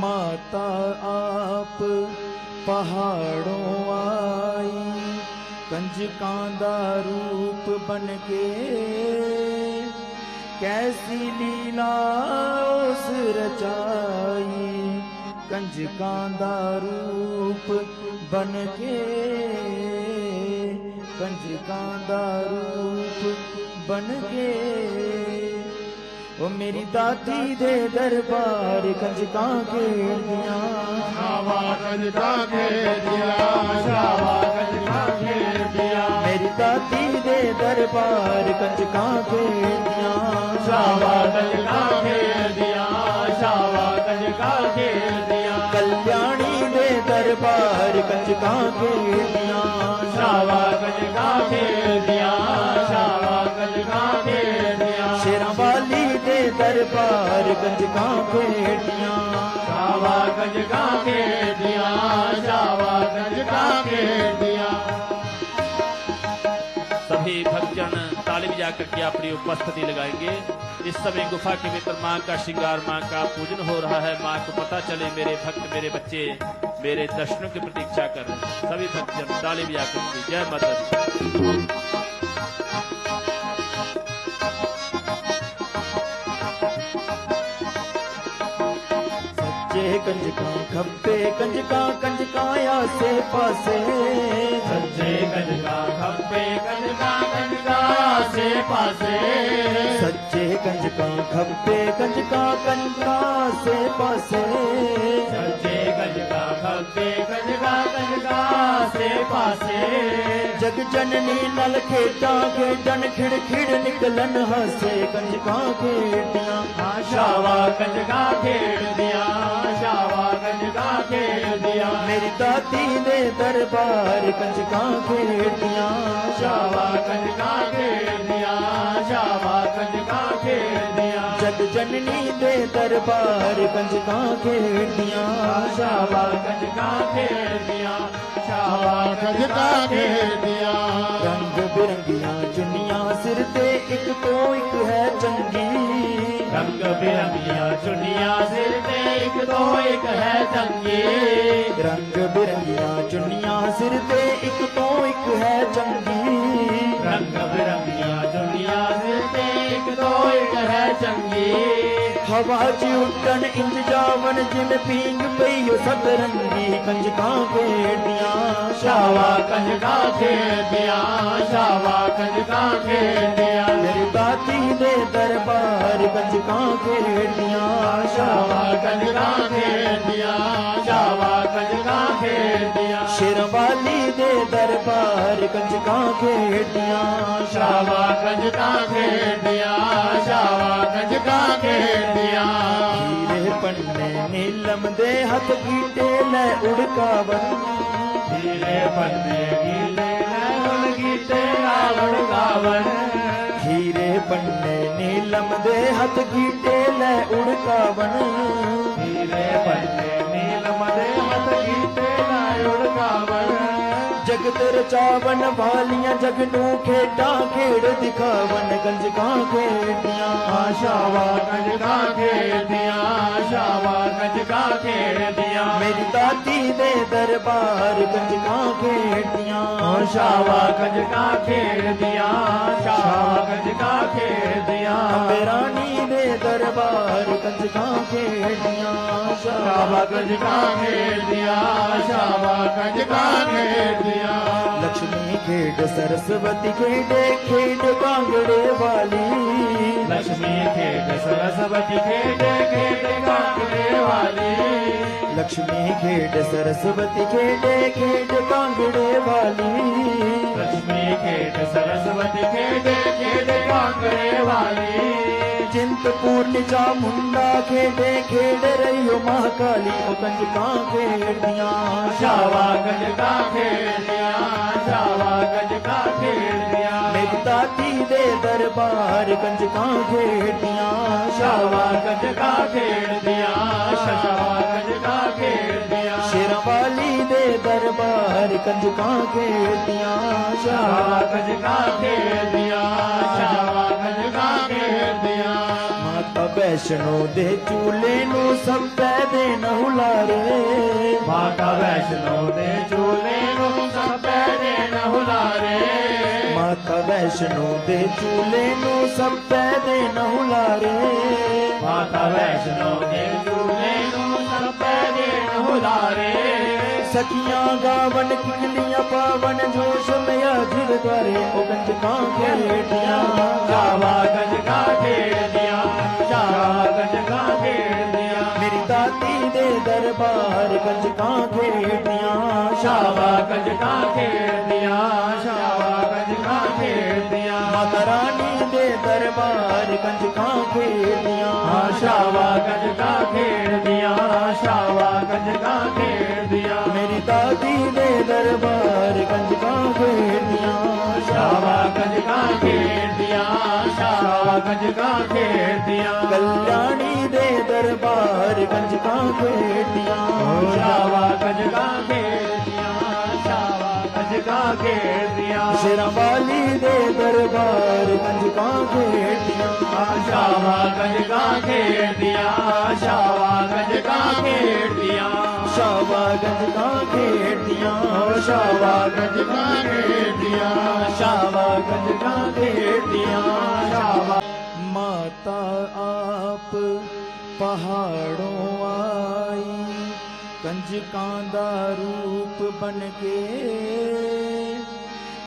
माता आप पहाड़ों आई, कंजकां दा रूप बन के कैसी लीला उस रचाई। कंजकां दा रूप बन के, कंजकां दा रूप बन के, ओ मेरी दादी दे दरबार कंजकां खेड़दियां। शावा कंजकां खेड़दियां, शावा कंजकां खेड़दियां। मेरी दादी दे दरबार कंजकां खेड़दियां। शावा कंजकां खेड़दियां, शावा कंजकां खेड़दियां। कल्याणी दे दरबार कंजकां खेड़दियां। शावा कंजकां खेड़दियां, शावा कंजकां खेड़दियां। शेरां वाली दे दरबार कंजकां खेड़दियां। शावा कंजकां खेड़दियां, शावा कंजकां खेड़दियां। सभी भक्तजन ताली बजाकर के अपनी उपस्थिति लगाएंगे। इस समय गुफा के भीतर माँ का श्रृंगार, माँ का पूजन हो रहा है। माँ को पता चले मेरे भक्त, मेरे बच्चे मेरे दर्शनों की प्रतीक्षा कर रहे हैं। सभी भक्तजन ताली बजाकर के जय माता दी। कंजकां खब्बे कंजकां, कंजकां आसे पासे। सज्जे कंजकां खब्बे कंजकां, कंजकां आसे पासे। सज्जे कंजकां खब्बे कंजकां, कंजकां आसे पासे। सज्जे कंजकां खब्बे कंजकां, कंजकां आसे पासे। जग जननी नल खेडां खेडन, खिड़ खिड़ निकलन हासे। कंजकां खेड़दियां, शावा कंजकां खेड़दियां, शावा कंजकां खेड़दियां। मेरी दादी दे दरबार कंजकां खेड़दियां। शावा कंजकां खेड़दियां, शावा कंजकां खेड़दियां। जग जननी दे दरबार कंजकां खेड़दियां। शावा कंजकां खेड़दियां, शावा कंजकां खेड़दियां। रंग बिरंगियां चुन्नियां सिर ते एक तो एक है चंगी। रंग बिरंगियां चुन्नियां सिर ते एक तो एक है चंगी। रंग बिरंगियां चुन्नियां सिर ते एक तो एक है चंगी। रंग बिरंगियां चुन्नियां सिर ते एक तो एक है चंगी। हवा च उड़न इंज जावन जिन पींग पईयो सतरंगी। कंजकां खेड़दियां, शावा कंजकां खेड़दियां, शावा कंजकां खेड़दियां। मेरी दादी दे दरबार कंजकां खेड़दियां। शावा कंजकां खेड़दियां, शावा कंजकां खेड़दियां। शेरां वाली दे दरबार कंजकां खेड़दियां। शावा कंजकां खेड़दियां, शावा कंजकां खेड़दियां। हीरे पन्ने नीलम दे हथ गीटे लै उड़कावन। हीरे पन्ने गीले लैवण गीते लावण गावन। हीरे पन्ने नीलम दे हथ गीटे लै उड़कावन। हीरे पन्ने नीलम दे हथ गीते लावण गावन। जगत रचावन वालियां जग नू खेडां खेड़ दिखावन। कंजकां खेड़दियां, शावा कंजकां खेड़दियां, शावा कंजकां खेड़दियां। मेरी दादी दे दरबार कंजकां खेड़दियां। शावा कंजकां खेड़दियां, शावा कंजकां खेड़दियां। अम्बे रानी दे दरबार कंजकां खेड़दियां। शावा कंजकां खेड़दियां, शावा कंजकां खेड़दियां। लक्ष्मी खेड़ सरस्वती खेड़े खेड़ कांगड़े वाली। लक्ष्मी खेड़ सरस्वती खेड़े खेड़ कांगड़े वाली। लक्ष्मी खेड़ सरस्वती खेड़े खेड़ कांगड़े वाली। लक्ष्मी खेड़ सरस्वती खेड़े खेड़ कांगड़े वाली। चिंतपूर्णी चामुंडा खेड़े खेड़ रहियो महाकाली। ओ कंजकां खेड़दियां, शावा कंजकां खेड़दियां, शावा कंजकां खेड़दियां। मेरी दादी दे दरबार कंजकां खेड़दियां। शावा कंजकां खेड़दियां, शावा कंजकां खेड़दियां। शेरां वाली दे दरबार कंजकां खेड़दियां। शावा कंजकां खेड़दियां, शावा कंजकां खेड़दियां। माता वैष्णो दे चूल्हे नू सब पैदे न हुलारे माता वैष्णो दे चूल्हे नू सब पैदे न हुलारे माता वैष्णो दे चूल्हे नू सब पैदे न हुलारे माता वैष्णो दे चूल्हे नू सब पैदे न हुलारे सखियां गावन किलियां पावन जोश में आजिर द्वारे ओ गंज कां खेड़ियां शावा गंज का खेड़ दिया शावा गंज का खेड़ दिया मेरी दाती दे दरबार गंज कां खेड़ियां शावा गंज का खेड़ दिया शावा गंज का खेड़ दिया माता रानी दे दरबार गंज कां खेड़ियां शावा गंज का खेड़ दिया शावा गंज का खेड़ दिया मेरी दादी दे दरबार गंज कां खेड़ियां शावा गंज का खेड़ दिया शावा गंज का खेड़ दिया कल्याणी दे दरबार गंज कां खेड़ियां शावा गंज का खेड़ दिया शावा गंज का खेड़ दिया शेरां वाली दे दरबार गंज कां खेड़ियां शावा गंज का खेड़ दिया शावा गंज का खेड़ दिया शावा गंज कां खेड़ियां शावा गंज का खेड़ दिया शावा गंज कां खेड़ियां शावा माता आप पहाड़ों आई कंजकां दा रूप बन के